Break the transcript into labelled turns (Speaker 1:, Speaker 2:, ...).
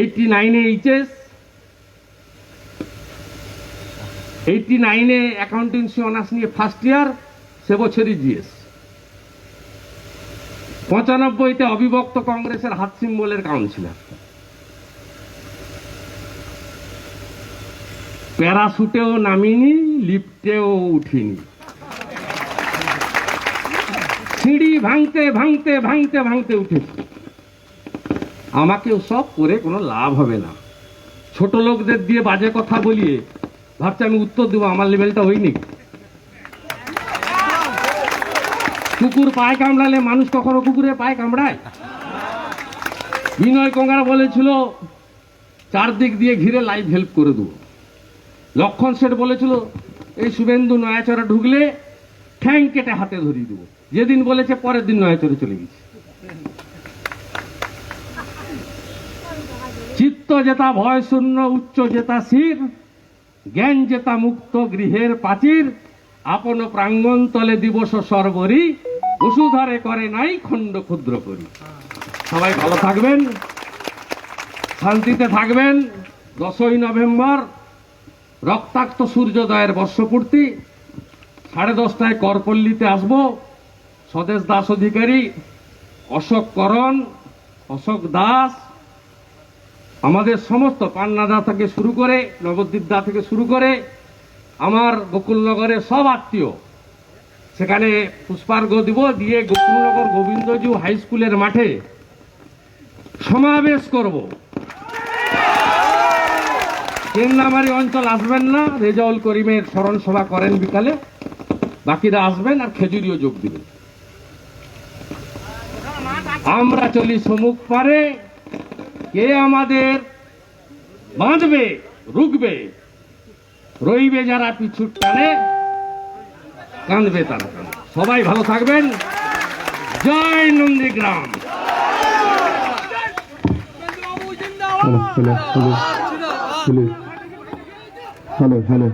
Speaker 1: 89-এ HS, 89-এ accountancy honours নিয়ে first year, সে বছরই GS. 95-তে অবিভক্ত কংগ্রেসের হাত সিম্বলের কাউন্সিলর। প্যারাশুটেও নামিনি, লিফটেও উঠিনি, সিঁড়ি ভাঙতে ভাঙতে ভাঙতে ভাঙতে উঠেছি। আমাকেও সব করে কোনো লাভ হবে না। ছোট লোকদের দিয়ে বাজে কথা বলিয়ে ভাবছি আমি উত্তর দেবো, আমার লেভেলটা হয়নি। কুকুর পায়ে কামড়ালে মানুষ কখনো কুকুরের পায়ে কামড়ায়? বিনয় কঙ্গার বলেছিল চারদিক দিয়ে ঘিরে লাইভ হেল্প করে দেবো। লক্ষণ শেঠ বলেছিল এই শুভেন্দু নয়াচরে ঢুকলে ঠ্যাং কেটে হাতে ধরিয়ে দেবো। যেদিন বলেছে পরের দিন নয়াচরে চলে গেছে। চিত্ত জেতা ভয় শূন্য, উচ্চ জেতা শির, জ্ঞান জেতা মুক্ত গৃহের প্রাচীর, আপন প্রাঙ্গণ তলে দিবস সর্বরি, বসুধারে করে নাই খণ্ড ক্ষুদ্র করি। সবাই ভালো থাকবেন, শান্তিতে থাকবেন। 10ই নভেম্বর রক্তাক্ত সূর্যোদয়ের বর্ষপূর্তি, 10:30টায় করপল্লীতে আসব। স্বদেশ দাস অধিকারী, অশোক করণ, অশোক দাস, আমাদের সমস্ত পান্নাদা থেকে শুরু করে নবদ্বীপ দা থেকে শুরু করে আমার গোকুলনগরের সব আত্মীয় সেখানে পুষ্পার্ঘ দিব, দিয়ে গোকুলনগর গোবিন্দজু হাই স্কুলের মাঠে সমাবেশ করব। কেন্দ্রামারি অঞ্চল আসবেন না, রেজাউল করিমের স্মরণ সভা করেন বিকালে, বাকিরা আসবেন আর খেজুরিও যোগ দিবেন। আমরা চলি সম্মুখ পারে, কে আমাদের বাঁধবে রুখবে, রইবে যারা পিছুর টানে, কাঁদবে তারা কাঁদবে। সবাই ভালো থাকবেন। জয় নন্দীগ্রাম।
Speaker 2: হ্যালো।